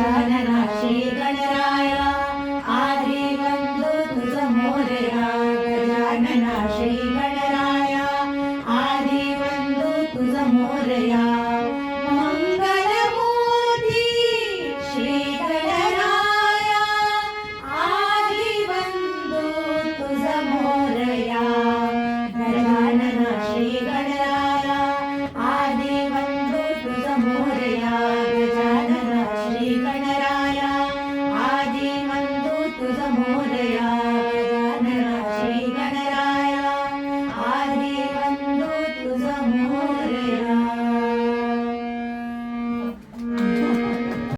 गजानना श्री गणराया आधी वंदू तुझ मोरया गजानना श्री गणराया आधी वंदू तुझ मोरया मंगलमूर्ती श्री गणराया आधी वंदू तुझ मोरया गजानना श्री गणराया आधी वंदू तुझ मोरया गजानना श्री गणराया आधी वंदू तुझ मोरया